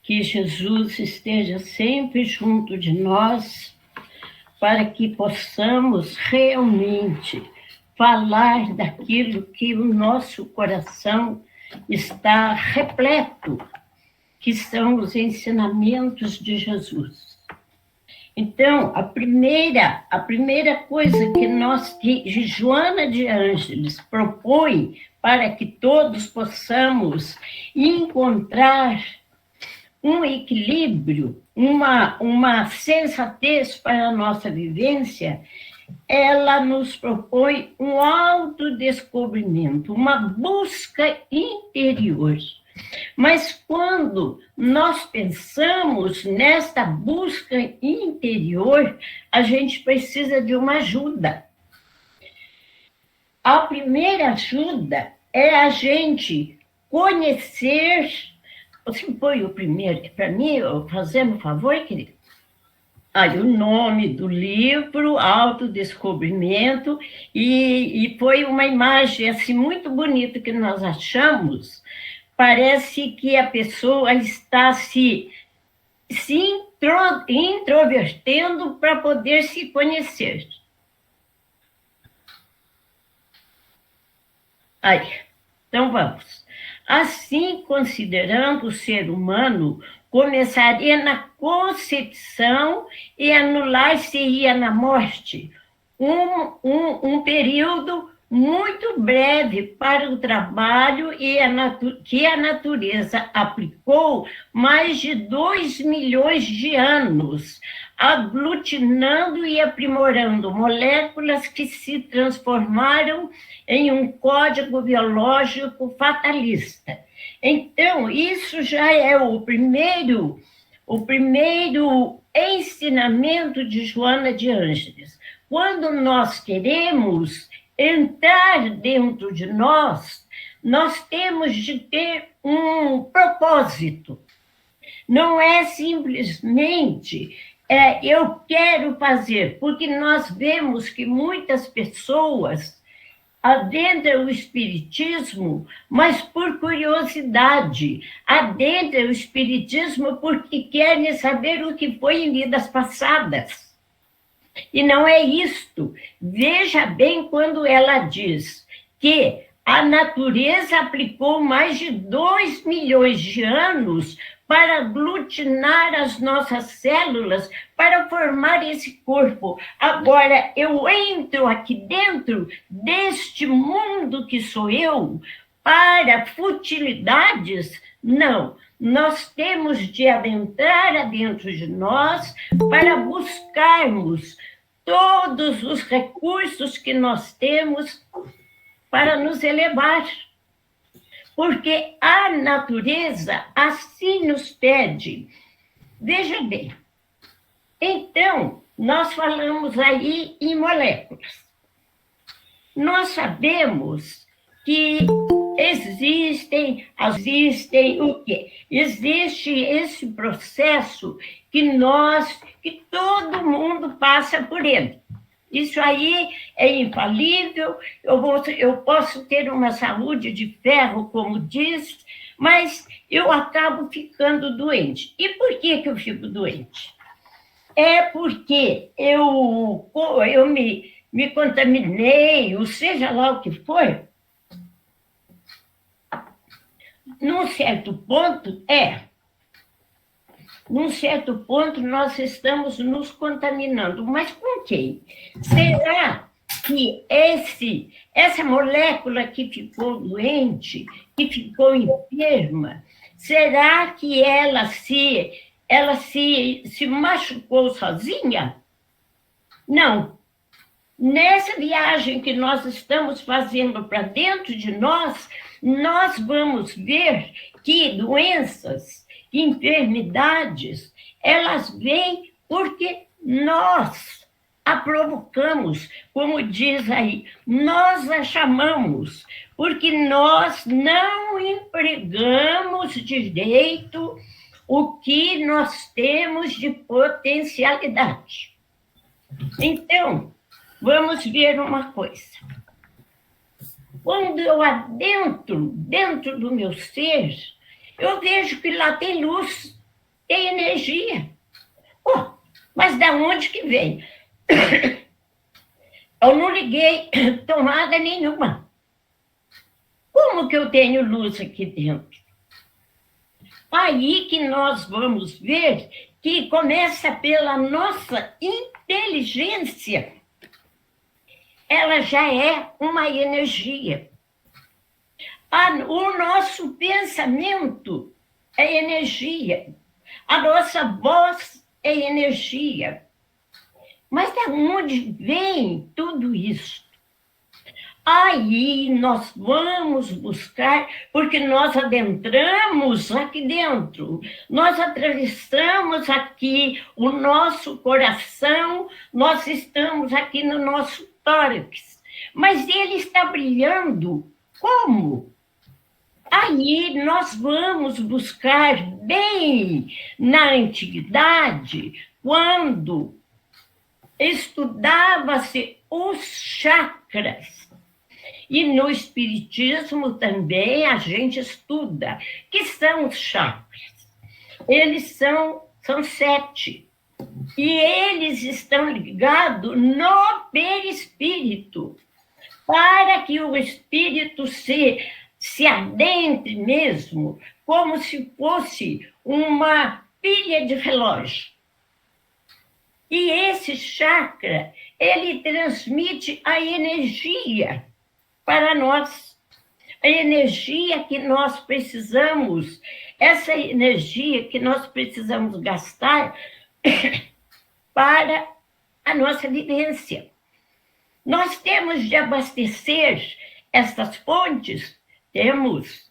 Que Jesus esteja sempre junto de nós, para que possamos realmente falar daquilo que o nosso coração está repleto, que são os ensinamentos de Jesus. Então, a primeira coisa que Joana de Ângeles propõe para que todos possamos encontrar um equilíbrio, uma sensatez para a nossa vivência, ela nos propõe um autodescobrimento, uma busca interior. Mas quando nós pensamos nesta busca interior, a gente precisa de uma ajuda. A primeira ajuda é a gente conhecer. Você põe o primeiro para mim, fazendo um favor, querido? Aí o nome do livro, Autodescobrimento, e foi uma imagem assim muito bonita que nós achamos. Parece que a pessoa está se introvertendo para poder se conhecer. Aí, então vamos. Assim, considerando o ser humano, começaria na concepção e anular-se-ia na morte. Um período muito breve para o trabalho que a natureza aplicou mais de 2 milhões de anos, aglutinando e aprimorando moléculas que se transformaram em um código biológico fatalista. Então, isso já é o primeiro ensinamento de Joana de Ângeles. Quando nós queremos entrar dentro de nós, nós temos de ter um propósito. Não é simplesmente eu quero fazer, porque nós vemos que muitas pessoas adentram o espiritismo, mas por curiosidade, adentram o espiritismo porque querem saber o que foi em vidas passadas. E não é isto. Veja bem quando ela diz que a natureza aplicou mais de 2 milhões de anos para aglutinar as nossas células, para formar esse corpo. Agora, eu entro aqui dentro deste mundo que sou eu, para futilidades? Não. Nós temos de adentrar dentro de nós para buscarmos todos os recursos que nós temos para nos elevar. Porque a natureza assim nos pede. Veja bem. Então, nós falamos aí em moléculas. Nós sabemos que existem o quê? Existe esse processo que todo mundo passa por ele. Isso aí é infalível, eu posso ter uma saúde de ferro, como diz, mas eu acabo ficando doente. E por que eu fico doente? É porque eu me contaminei, ou seja lá o que for. Num certo ponto, nós estamos nos contaminando. Mas com quem? Será que essa molécula que ficou doente, que ficou enferma, será que ela se machucou sozinha? Não. Nessa viagem que nós estamos fazendo para dentro de nós vamos ver que doenças, enfermidades, elas vêm porque nós a provocamos, como diz aí, nós a chamamos, porque nós não empregamos direito o que nós temos de potencialidade. Então, vamos ver uma coisa. Quando eu adentro dentro do meu ser, eu vejo que lá tem luz. tem energia. Oh, mas da onde que vem? Eu não liguei tomada nenhuma. Como que eu tenho luz aqui dentro? Aí que nós vamos ver que começa pela nossa inteligência. Ela já é uma energia. O nosso pensamento é energia. A nossa voz é energia. Mas de onde vem tudo isso? Aí nós vamos buscar, porque nós adentramos aqui dentro, nós atravessamos aqui o nosso coração, nós estamos aqui no nosso tórax, mas ele está brilhando. Como? Aí nós vamos buscar bem na antiguidade, quando estudava-se os chakras. E no Espiritismo também a gente estuda, que são os chakras. Eles são 7. E eles estão ligados no perispírito, para que o espírito se adentre mesmo, como se fosse uma pilha de relógio. E esse chakra, ele transmite a energia para nós. A energia que nós precisamos, essa energia que nós precisamos gastar para a nossa vivência. Nós temos de abastecer essas fontes? Temos.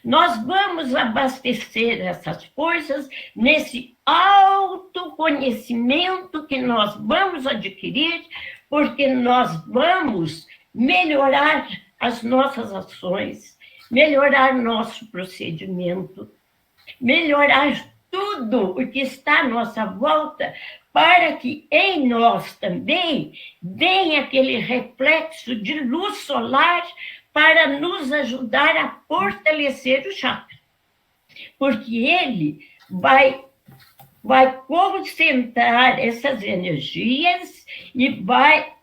Nós vamos abastecer essas forças nesse autoconhecimento que nós vamos adquirir, porque nós vamos melhorar as nossas ações, melhorar nosso procedimento, melhorar tudo o que está à nossa volta, para que em nós também venha aquele reflexo de luz solar para nos ajudar a fortalecer o chakra. Porque ele vai concentrar essas energias e vai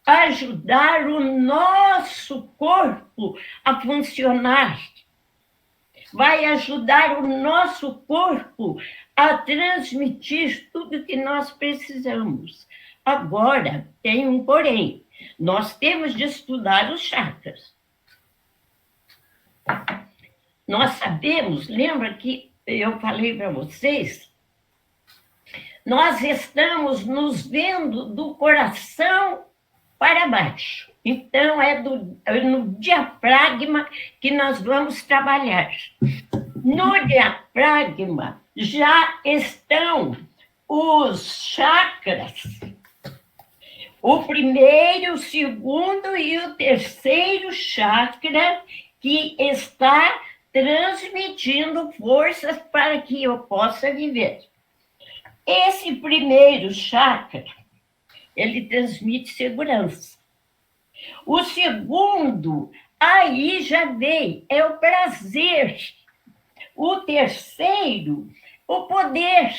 ajudar o nosso corpo a funcionar. Vai ajudar o nosso corpo a transmitir tudo que nós precisamos. Agora, tem um porém. Nós temos de estudar os chakras. Nós sabemos, lembra que eu falei para vocês, nós estamos nos vendo do coração para baixo. Então, é no diafragma que nós vamos trabalhar. No diafragma já estão os chakras. O primeiro, o segundo e o terceiro chakra que está transmitindo forças para que eu possa viver. Esse primeiro chakra, ele transmite segurança. O segundo, aí já vem, é o prazer. O terceiro, o poder.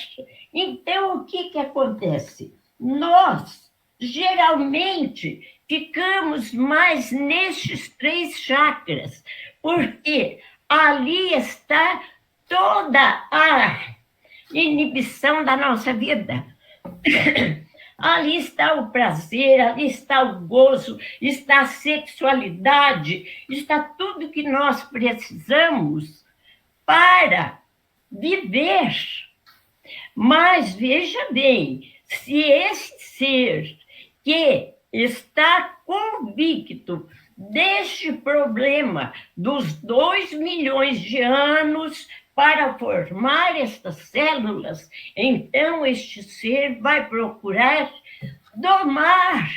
Então, o que acontece? Nós, geralmente, ficamos mais nestes 3 chakras, porque ali está toda a inibição da nossa vida. Ali está o prazer, ali está o gozo, está a sexualidade, está tudo que nós precisamos para viver. Mas veja bem, se esse ser que está convicto deste problema dos 2 milhões de anos para formar estas células, então este ser vai procurar domar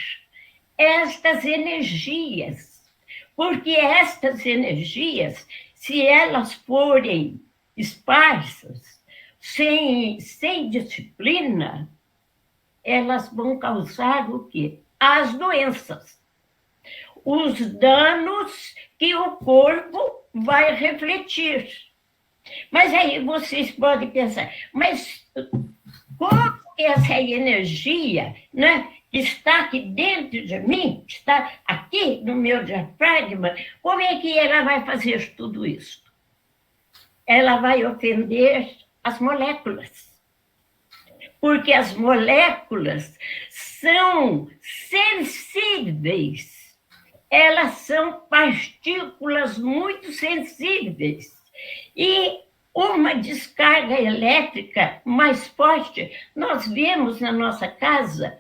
estas energias, porque estas energias, se elas forem esparsas, sem disciplina, elas vão causar o quê? As doenças. Os danos que o corpo vai refletir. Mas aí vocês podem pensar, mas como que essa energia, né, que está aqui dentro de mim, que está aqui no meu diafragma, como é que ela vai fazer tudo isso? Ela vai ofender as moléculas. Porque as moléculas são sensíveis. Elas são partículas muito sensíveis. E uma descarga elétrica mais forte, nós vemos na nossa casa,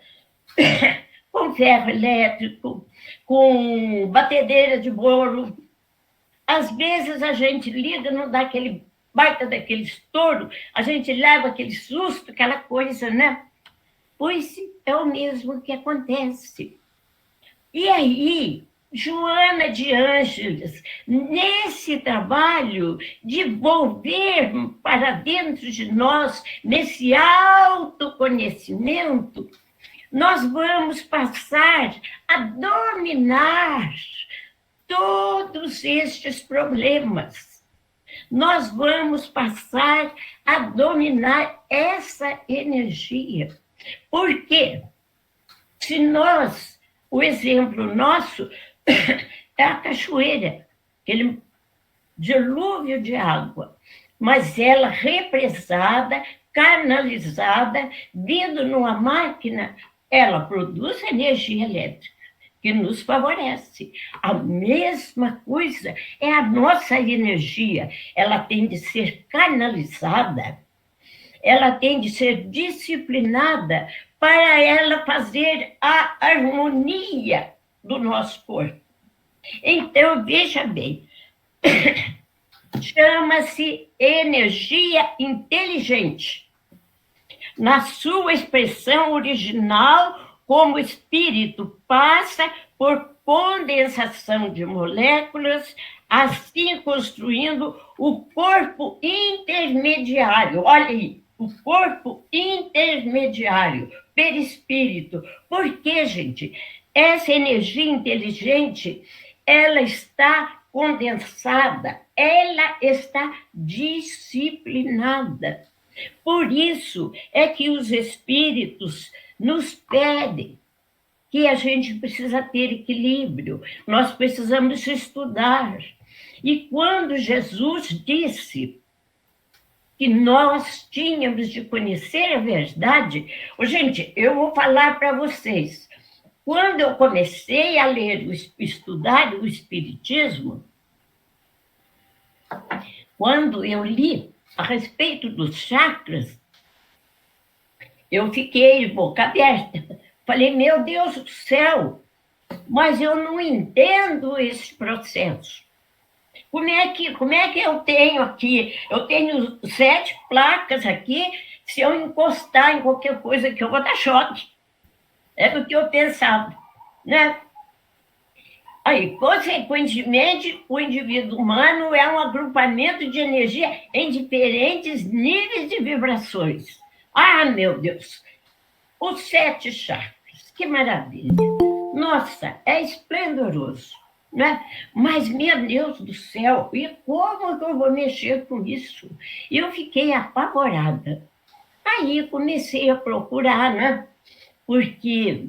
com ferro elétrico, com batedeira de bolo. Às vezes a gente liga, não dá aquele baita daquele estouro, a gente leva aquele susto, aquela coisa, né? Pois é o mesmo que acontece. E aí, Joana de Ângeles, nesse trabalho de volver para dentro de nós, nesse autoconhecimento, nós vamos passar a dominar todos estes problemas. Nós vamos passar a dominar essa energia. Por quê? Se nós, o exemplo nosso é a cachoeira, aquele dilúvio de água, mas ela represada, canalizada, vindo numa máquina, ela produz energia elétrica que nos favorece. A mesma coisa é a nossa energia. Ela tem de ser canalizada, ela tem de ser disciplinada para ela fazer a harmonia do nosso corpo. Então, veja bem, chama-se energia inteligente. Na sua expressão original, como o espírito passa por condensação de moléculas, assim construindo o corpo intermediário. Olha aí, o corpo intermediário, perispírito. Por quê, gente? Essa energia inteligente, ela está condensada, ela está disciplinada. Por isso é que os espíritos nos pedem que a gente precisa ter equilíbrio, nós precisamos estudar. E quando Jesus disse que nós tínhamos de conhecer a verdade, gente, eu vou falar para vocês, quando eu comecei a ler, estudar o Espiritismo, quando eu li a respeito dos chakras, eu fiquei de boca aberta. Falei, meu Deus do céu, mas eu não entendo esse processo. Como é que eu tenho aqui? Eu tenho 7 placas aqui, se eu encostar em qualquer coisa aqui, eu vou dar choque. É o que eu pensava, né? Aí, consequentemente, o indivíduo humano é um agrupamento de energia em diferentes níveis de vibrações. Ah, meu Deus! Os 7 chakras, que maravilha! Nossa, é esplendoroso, né? Mas, meu Deus do céu, e como que eu vou mexer com isso? E eu fiquei apavorada. Aí comecei a procurar, né? Porque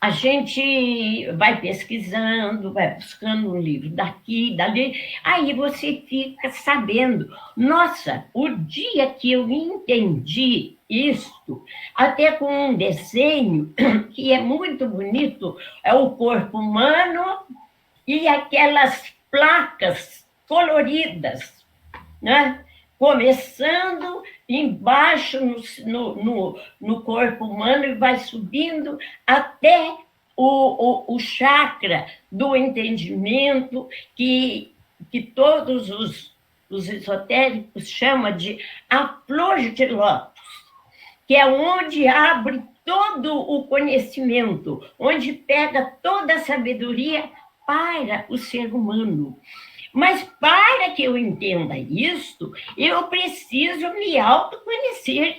a gente vai pesquisando, vai buscando um livro daqui, dali, aí você fica sabendo. Nossa, o dia que eu entendi isto, até com um desenho que é muito bonito, é o corpo humano e aquelas placas coloridas, né? Começando embaixo no corpo humano e vai subindo até o chakra do entendimento, que todos os esotéricos chamam de a flor de lótus, que é onde abre todo o conhecimento, onde pega toda a sabedoria para o ser humano. Mas para que eu entenda isto, eu preciso me autoconhecer.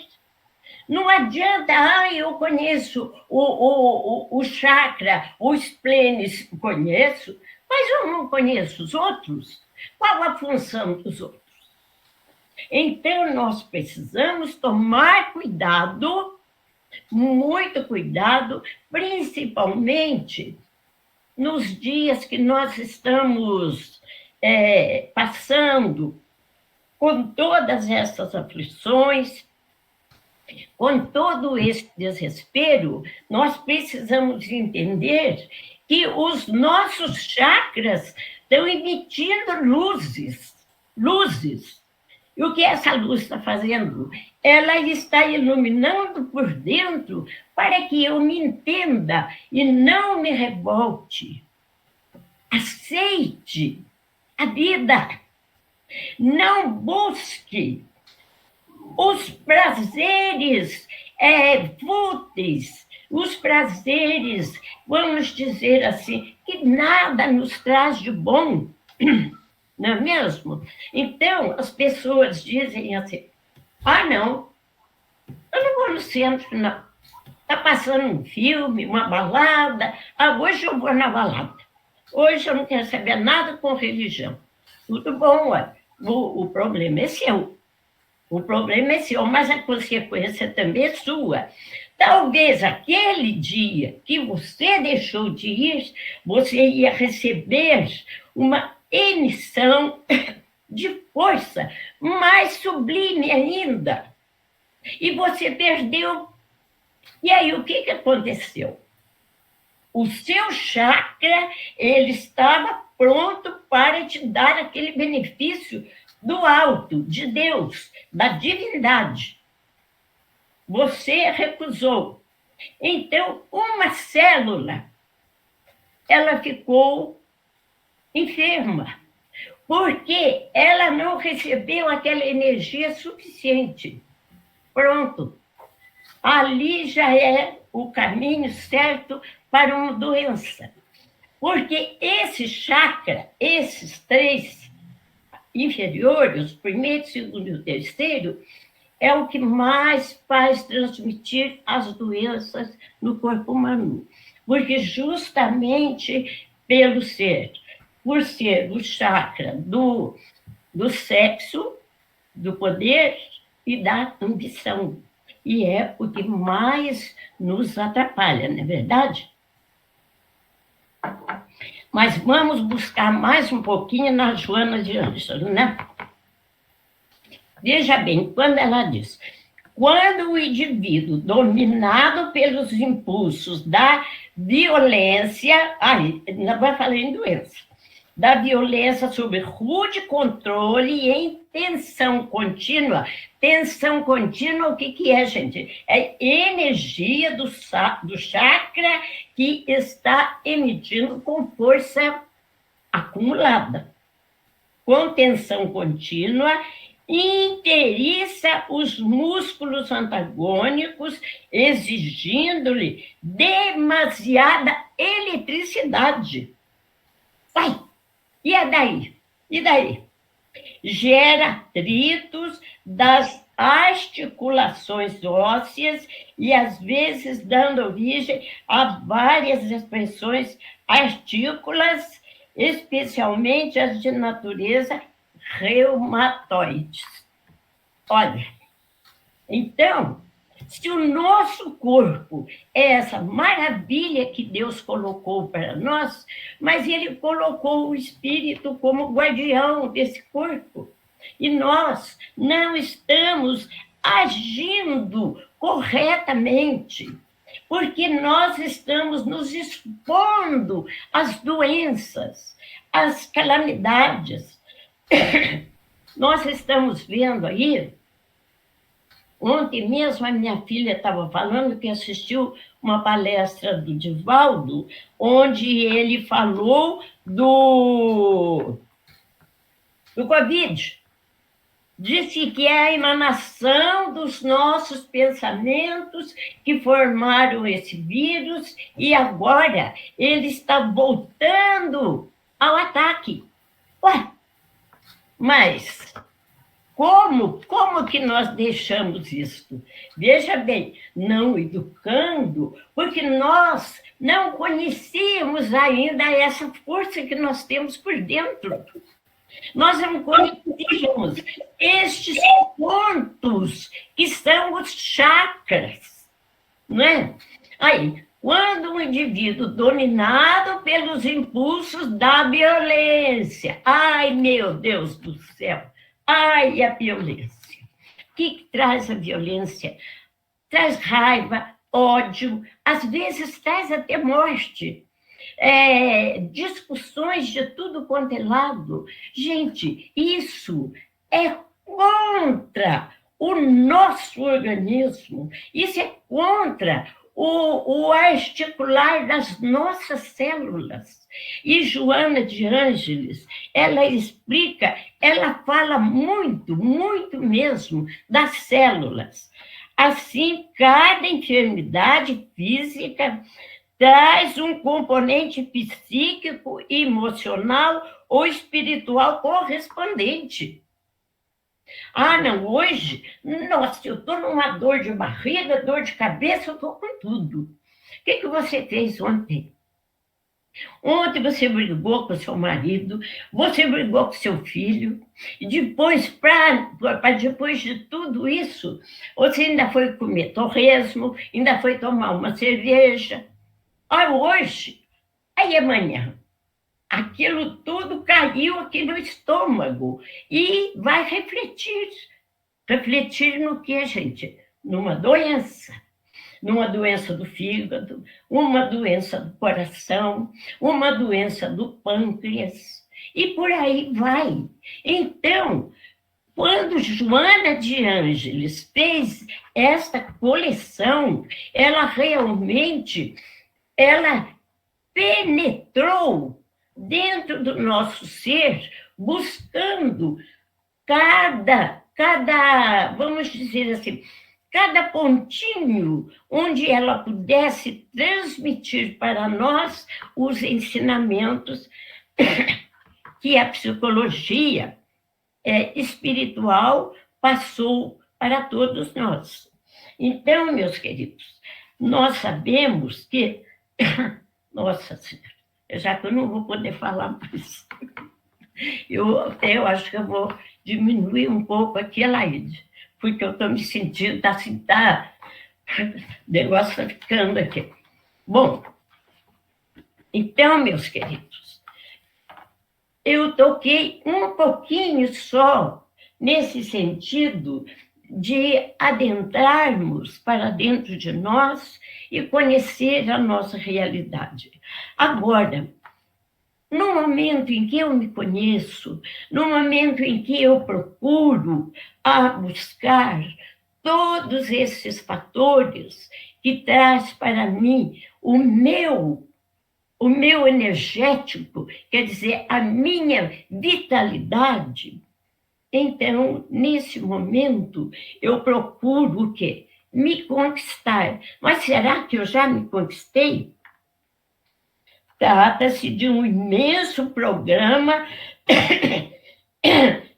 Não adianta, eu conheço o chakra, os plenes, conheço, mas eu não conheço os outros. Qual a função dos outros? Então, nós precisamos tomar cuidado, muito cuidado, principalmente nos dias que nós estamos passando com todas essas aflições, com todo esse desespero, nós precisamos entender que os nossos chakras estão emitindo luzes. E o que essa luz está fazendo? Ela está iluminando por dentro para que eu me entenda e não me revolte. Aceite a vida. Não busque os prazeres fúteis, os prazeres, vamos dizer assim, que nada nos traz de bom, não é mesmo? Então, as pessoas dizem assim, não, eu não vou no centro, não. Está passando um filme, uma balada, hoje eu vou na balada. Hoje eu não quero saber nada com religião. Tudo bom, o problema é seu. O problema é seu, mas a consequência também é sua. Talvez aquele dia que você deixou de ir, você ia receber uma emissão de força mais sublime ainda. E você perdeu. E aí, o que aconteceu? O seu chakra, ele estava pronto para te dar aquele benefício do alto, de Deus, da divindade. Você recusou. Então, uma célula, ela ficou enferma, porque ela não recebeu aquela energia suficiente. Pronto. Ali já é o caminho certo para uma doença. Porque esse chakra, esses 3 inferiores, o primeiro, o segundo e o terceiro, é o que mais faz transmitir as doenças no corpo humano. Porque justamente por ser o chakra do sexo, do poder e da ambição. E é o que mais nos atrapalha, não é verdade? Mas vamos buscar mais um pouquinho na Joana de Ângelo, né? Veja bem, quando ela diz, quando o indivíduo dominado pelos impulsos da violência, ainda vai falar em doença, da violência sob rude controle e em tensão contínua. Tensão contínua, o que é, gente? É energia do chakra que está emitindo com força acumulada. Com tensão contínua, inteiriça os músculos antagônicos, exigindo-lhe demasiada eletricidade. Vai! E é daí? E daí? Gera atritos das articulações ósseas e, às vezes, dando origem a várias expressões artículas, especialmente as de natureza reumatoides. Olha, então, se o nosso corpo é essa maravilha que Deus colocou para nós, mas Ele colocou o espírito como guardião desse corpo. E nós não estamos agindo corretamente, porque nós estamos nos expondo às doenças, às calamidades. Nós estamos vendo aí. Ontem mesmo a minha filha estava falando que assistiu uma palestra do Divaldo, onde ele falou do Covid. Disse que é a emanação dos nossos pensamentos que formaram esse vírus e agora ele está voltando ao ataque. Ué, mas como que nós deixamos isso? Veja bem, não educando, porque nós não conhecíamos ainda essa força que nós temos por dentro. Nós não conhecíamos estes pontos que são os chakras, não é? Aí, quando um indivíduo dominado pelos impulsos da violência, ai, meu Deus do céu, ai, a violência. O que traz a violência? Traz raiva, ódio, às vezes traz até morte. Discussões de tudo quanto é lado. Gente, isso é contra o nosso organismo, isso é contra o articular das nossas células. E Joana de Ângeles, ela explica, ela fala muito, muito mesmo das células. Assim, cada enfermidade física traz um componente psíquico, emocional ou espiritual correspondente. Ah, não, hoje, nossa, eu estou numa dor de barriga, dor de cabeça, eu estou com tudo. O que você fez ontem? Ontem você brigou com seu marido, você brigou com seu filho, e depois, depois de tudo isso, você ainda foi comer torresmo, ainda foi tomar uma cerveja. Ah, hoje, aí amanhã, aquilo tudo caiu aqui no estômago e vai refletir. Refletir no que, gente? Numa doença do fígado, uma doença do coração, uma doença do pâncreas, e por aí vai. Então, quando Joana de Ângeles fez esta coleção, ela realmente ela penetrou dentro do nosso ser, buscando vamos dizer assim, cada pontinho onde ela pudesse transmitir para nós os ensinamentos que a psicologia espiritual passou para todos nós. Então, meus queridos, nós sabemos que nossa Senhora, já que eu não vou poder falar mais, eu acho que eu vou diminuir um pouco aqui a Laide, porque eu estou me sentindo, assim, o negócio está ficando aqui. Bom, então, meus queridos, eu toquei um pouquinho só nesse sentido de adentrarmos para dentro de nós e conhecer a nossa realidade. Agora, no momento em que eu me conheço, no momento em que eu procuro buscar todos esses fatores que traz para mim o meu energético, quer dizer, a minha vitalidade, então, nesse momento, eu procuro o quê? Me conquistar. Mas será que eu já me conquistei? Trata-se de um imenso programa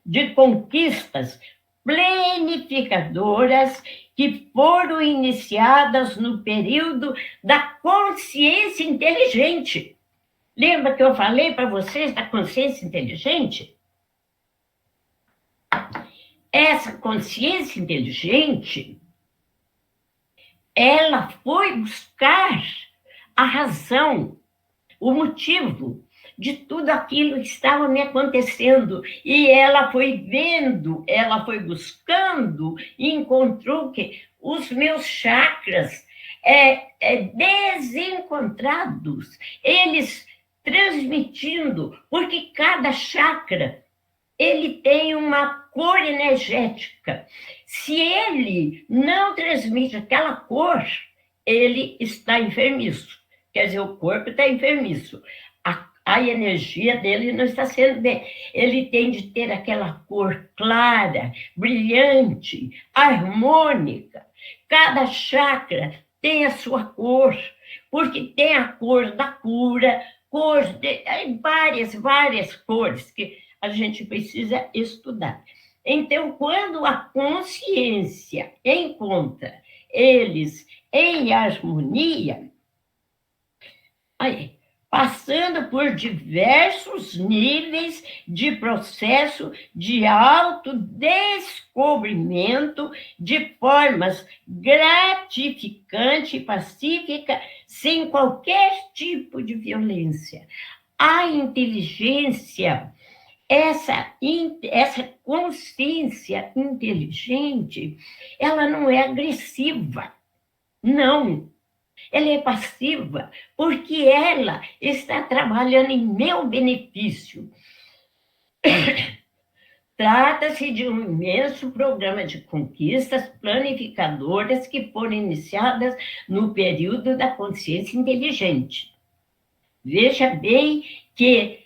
de conquistas planificadoras que foram iniciadas no período da consciência inteligente. Lembra que eu falei para vocês da consciência inteligente? Essa consciência inteligente, ela foi buscar a razão, o motivo de tudo aquilo que estava me acontecendo. E ela foi vendo, ela foi buscando e encontrou que os meus chakras desencontrados, eles transmitindo, porque cada chakra ele tem uma cor energética. Se ele não transmite aquela cor, ele está enfermiço. Quer dizer, o corpo está enfermiço. A energia dele não está sendo bem. Ele tem de ter aquela cor clara, brilhante, harmônica. Cada chakra tem a sua cor, porque tem a cor da cura, várias cores que a gente precisa estudar. Então, quando a consciência encontra eles em harmonia, aí, passando por diversos níveis de processo de autodescobrimento de formas gratificante e pacífica, sem qualquer tipo de violência. A inteligência, essa consciência inteligente, ela não é agressiva, não. Ela é passiva, porque ela está trabalhando em meu benefício. Trata-se de um imenso programa de conquistas planificadoras que foram iniciadas no período da consciência inteligente. Veja bem que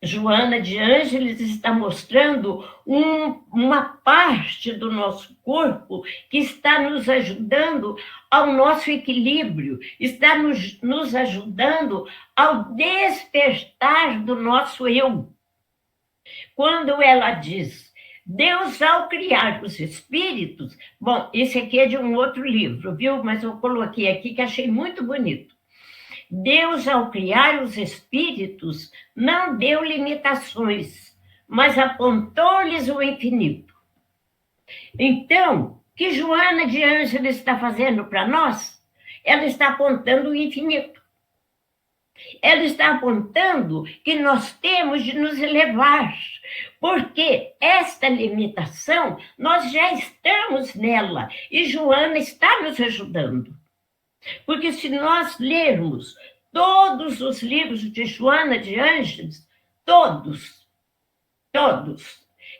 Joana de Ângeles está mostrando uma parte do nosso corpo que está nos ajudando ao nosso equilíbrio, está nos ajudando ao despertar do nosso eu. Quando ela diz, Deus ao criar os espíritos, bom, esse aqui é de um outro livro, viu? Mas eu coloquei aqui que achei muito bonito. Deus, ao criar os espíritos, não deu limitações, mas apontou-lhes o infinito. Então, o que Joana de Ângeles está fazendo para nós? Ela está apontando o infinito. Ela está apontando que nós temos de nos elevar, porque esta limitação, nós já estamos nela, e Joana está nos ajudando. Porque se nós lermos todos os livros de Joana de Ângeles, todos,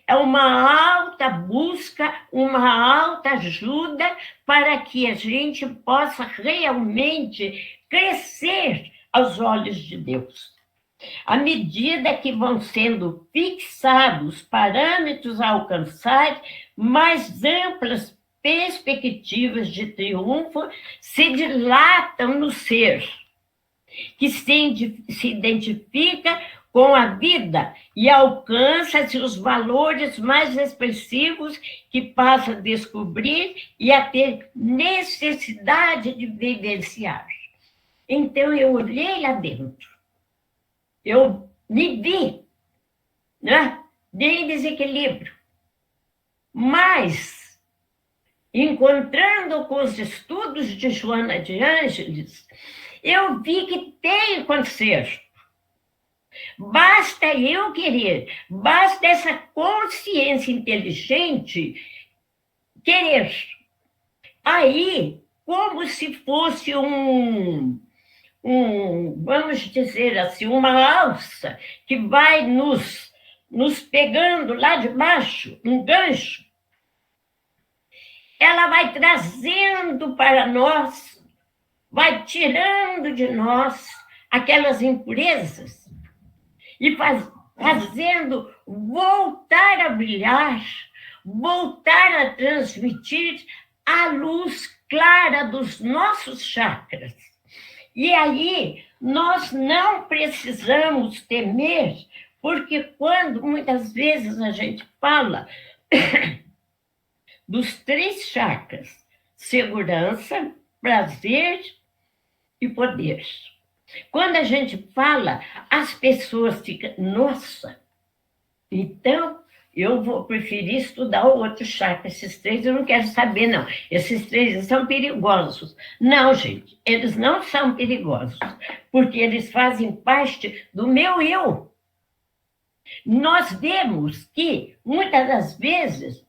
é uma alta busca, uma alta ajuda para que a gente possa realmente crescer aos olhos de Deus. À medida que vão sendo fixados parâmetros a alcançar, mais amplas perspectivas de triunfo se dilatam no ser, que se identifica com a vida e alcança-se os valores mais expressivos que passa a descobrir e a ter necessidade de vivenciar. Então, eu olhei lá dentro, eu me vi, né? Em desequilíbrio, mas encontrando com os estudos de Joana de Ângeles, eu vi que tem conserto. Basta eu querer, basta essa consciência inteligente querer. Aí, como se fosse vamos dizer assim, uma alça que vai nos pegando lá de baixo, um gancho, ela vai trazendo para nós, vai tirando de nós aquelas impurezas e fazendo voltar a brilhar, voltar a transmitir a luz clara dos nossos chakras. E aí, nós não precisamos temer, porque quando muitas vezes a gente fala dos 3 chakras, segurança, prazer e poder. Quando a gente fala, as pessoas ficam, nossa, então eu vou preferir estudar o outro chakra, esses 3 eu não quero saber, não. Esses 3 são perigosos. Não, gente, eles não são perigosos, porque eles fazem parte do meu eu. Nós vemos que, muitas das vezes,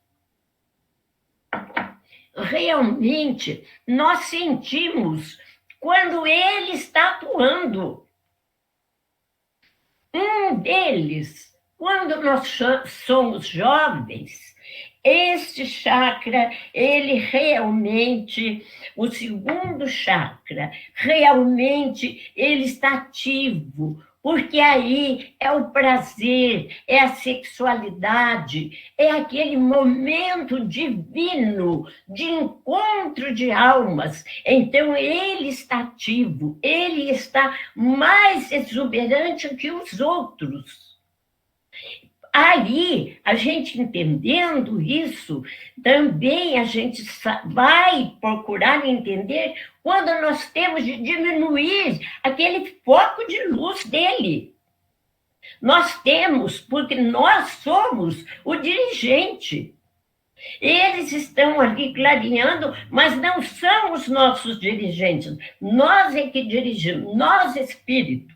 realmente, nós sentimos quando ele está atuando. Um deles, quando nós somos jovens, este chakra, ele realmente, o segundo chakra, realmente ele está ativo, porque aí é o prazer, é a sexualidade, é aquele momento divino de encontro de almas. Então, ele está ativo, ele está mais exuberante que os outros. aí, a gente entendendo isso, também a gente vai procurar entender quando nós temos de diminuir aquele foco de luz dele. Nós temos, porque nós somos o dirigente. Eles estão ali clareando, mas não são os nossos dirigentes. Nós é que dirigimos, nós, espírito.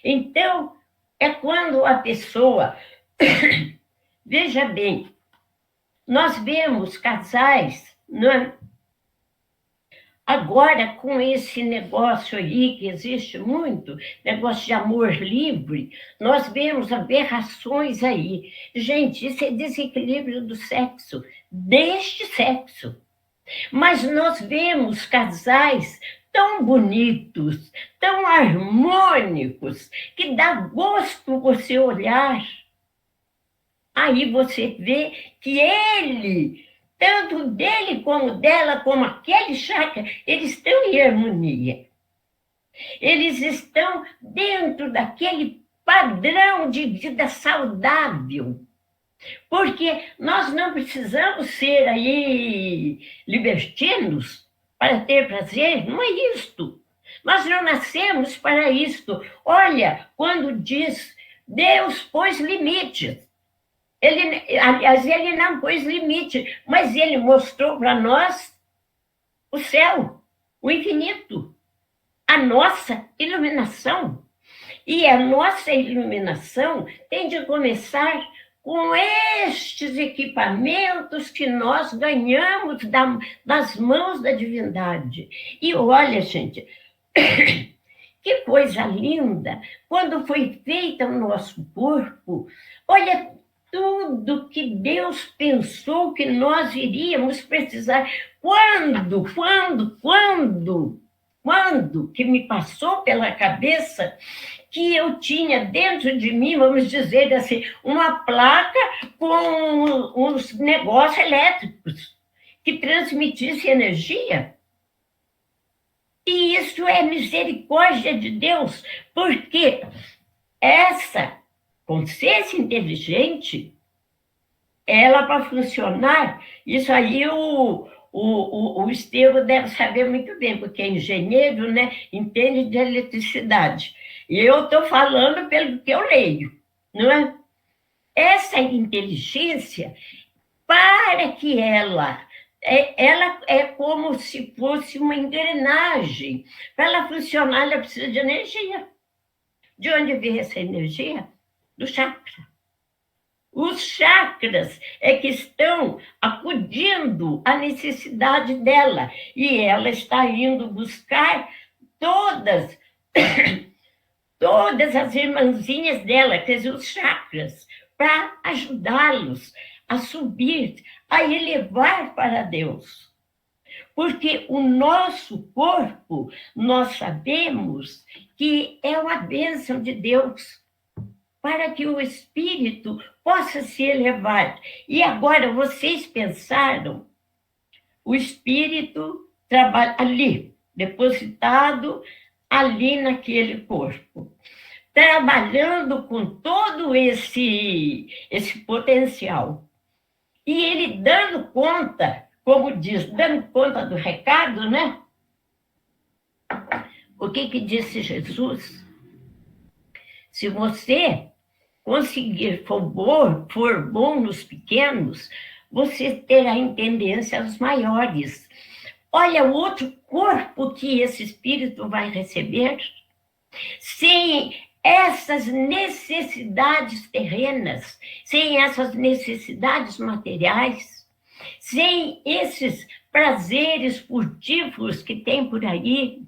Então, é quando a pessoa... Veja bem, nós vemos casais, né? Agora, com esse negócio aí que existe muito, negócio de amor livre, nós vemos aberrações aí. Gente, isso é desequilíbrio do sexo, deste sexo. Mas nós vemos casais tão bonitos, tão harmônicos, que dá gosto você olhar. Aí você vê que ele, tanto dele como dela, como aquele chakra, eles estão em harmonia. Eles estão dentro daquele padrão de vida saudável. Porque nós não precisamos ser aí libertinos para ter prazer, não é isto. Nós não nascemos para isto. Olha, quando diz Deus pôs limites. Aliás, ele não pôs limite, mas ele mostrou para nós o céu, o infinito, a nossa iluminação. E a nossa iluminação tem de começar com estes equipamentos que nós ganhamos das mãos da divindade. E olha, gente, que coisa linda! Quando foi feito o nosso corpo, olha tudo que Deus pensou que nós iríamos precisar. Quando que me passou pela cabeça que eu tinha dentro de mim, vamos dizer assim, uma placa com uns negócios elétricos que transmitisse energia. E isso é misericórdia de Deus, porque essa consciência inteligente, ela para funcionar, isso aí o Estevão deve saber muito bem, porque é engenheiro, né? Entende de eletricidade. E eu estou falando pelo que eu leio, não é? Essa inteligência, para que ela é como se fosse uma engrenagem. Para ela funcionar, ela precisa de energia. De onde vem essa energia? Do chakra. Os chakras é que estão acudindo à necessidade dela. E ela está indo buscar todas as irmãzinhas dela, quer dizer, os chakras, para ajudá-los a subir, a elevar para Deus. Porque o nosso corpo, nós sabemos que é uma bênção de Deus, para que o espírito possa se elevar. E agora, vocês pensaram, o espírito trabalha ali, depositado ali naquele corpo, trabalhando com todo esse potencial. E ele dando conta, como diz, dando conta do recado, né? O que disse Jesus? Se você conseguir for bom nos pequenos, você terá tendência aos maiores. Olha o outro corpo que esse espírito vai receber, sem essas necessidades terrenas, sem essas necessidades materiais, sem esses prazeres furtivos que tem por aí.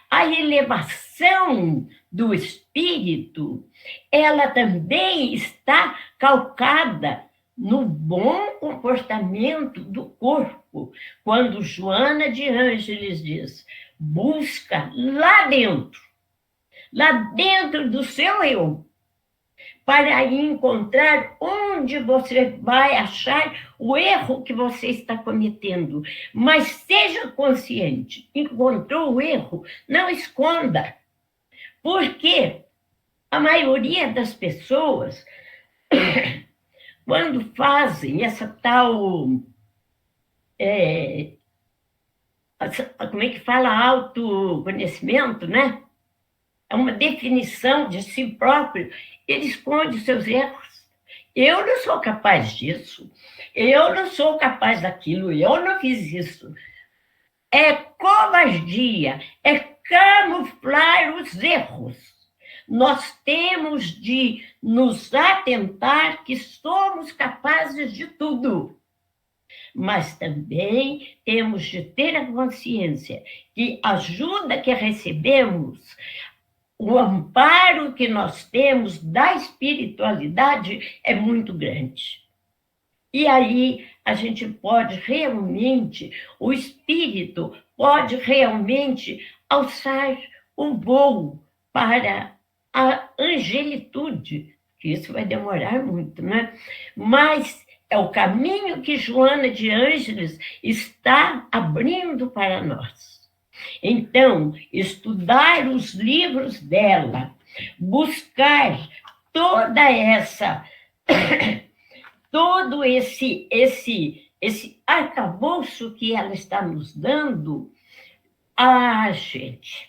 A elevação do espírito, ela também está calcada no bom comportamento do corpo. Quando Joana de Ângeles diz, busca lá dentro do seu eu, para encontrar onde você vai achar o erro que você está cometendo. Mas seja consciente, encontrou o erro, não esconda. Porque a maioria das pessoas Quando fazem essa tal, como é que fala, autoconhecimento, né? É uma definição de si próprio, ele esconde seus erros. Eu não sou capaz disso, eu não sou capaz daquilo, eu não fiz isso. É covardia, é camuflar os erros. Nós temos de nos atentar que somos capazes de tudo, mas também temos de ter a consciência que a ajuda que recebemos, o amparo que nós temos da espiritualidade é muito grande. E aí a gente pode realmente, o espírito pode realmente alçar o voo para a angelitude, que isso vai demorar muito, né? Mas é o caminho que Joana de Ângeles está abrindo para nós. Então, estudar os livros dela, buscar toda essa todo esse arcabouço que ela está nos dando, gente,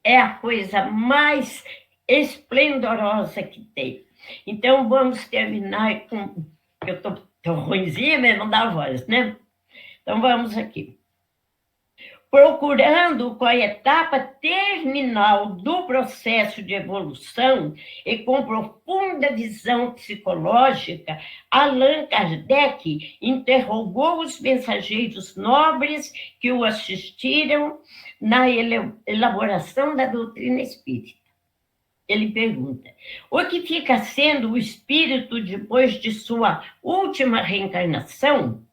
é a coisa mais esplendorosa que tem. Então, vamos terminar com... Eu estou ruimzinha mesmo da voz, né? Então, vamos aqui. Procurando com a etapa terminal do processo de evolução e com profunda visão psicológica, Allan Kardec interrogou os mensageiros nobres que o assistiram na elaboração da doutrina espírita. Ele pergunta: o que fica sendo o espírito depois de sua última reencarnação?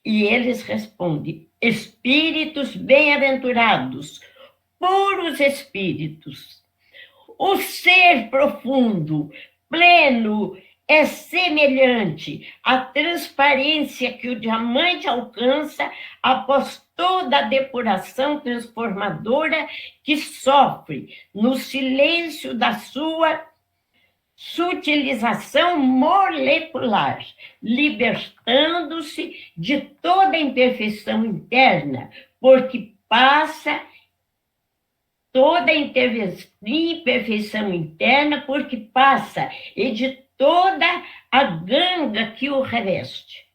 E eles respondem: espíritos bem-aventurados, puros espíritos. O ser profundo, pleno, é semelhante à transparência que o diamante alcança após toda a depuração transformadora que sofre no silêncio da sua sutilização molecular, libertando-se de toda imperfeição interna, porque passa toda imperfeição interna, porque passa, e de toda a ganga que o reveste.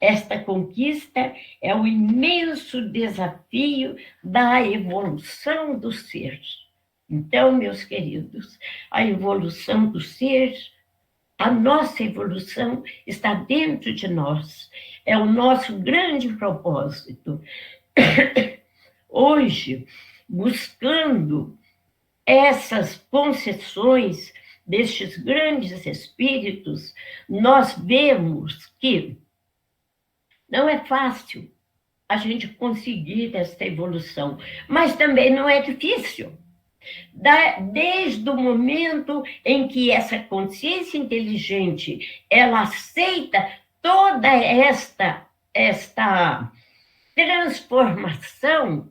Esta conquista é o imenso desafio da evolução do ser. Então, meus queridos, a evolução do ser, a nossa evolução está dentro de nós. É o nosso grande propósito. Hoje, buscando essas concessões destes grandes espíritos, nós vemos que não é fácil a gente conseguir essa evolução, mas também não é difícil. Desde o momento em que essa consciência inteligente ela aceita toda esta transformação,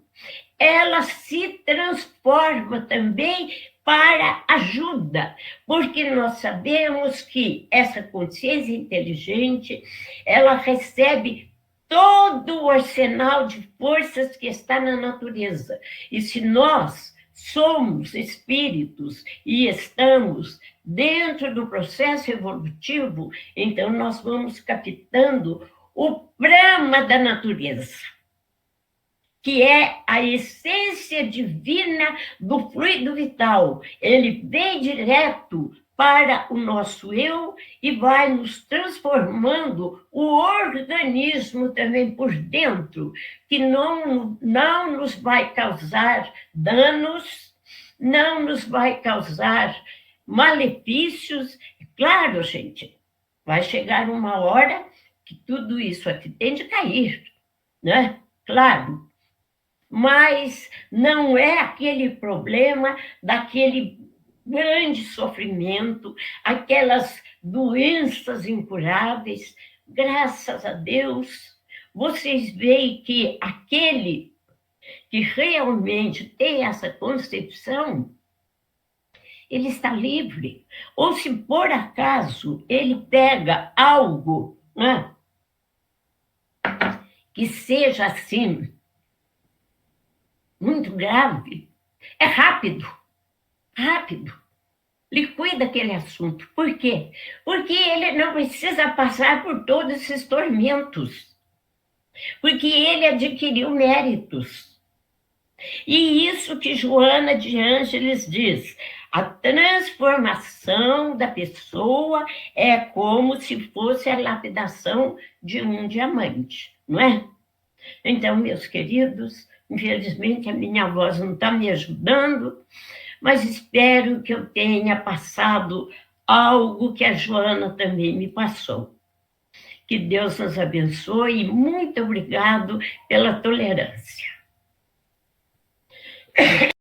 ela se transforma também para ajuda, porque nós sabemos que essa consciência inteligente ela recebe todo o arsenal de forças que está na natureza. E se nós somos espíritos e estamos dentro do processo evolutivo, então nós vamos captando o prama da natureza, que é a essência divina do fluido vital. Ele vem direto para o nosso eu e vai nos transformando o organismo também por dentro, que não nos vai causar danos, não nos vai causar malefícios. Claro, gente, vai chegar uma hora que tudo isso aqui tem de cair, né? Claro. Mas não é aquele problema daquele grande sofrimento, aquelas doenças incuráveis. Graças a Deus, vocês veem que aquele que realmente tem essa concepção, ele está livre. Ou se por acaso ele pega algo, né, que seja assim, muito grave, é rápido, rápido. Liquida aquele assunto. Por quê? Porque ele não precisa passar por todos esses tormentos. Porque ele adquiriu méritos. E isso que Joana de Ângeles diz, a transformação da pessoa é como se fosse a lapidação de um diamante, não é? Então, meus queridos, infelizmente a minha voz não está me ajudando, mas espero que eu tenha passado algo que a Joana também me passou. Que Deus nos abençoe e muito obrigado pela tolerância.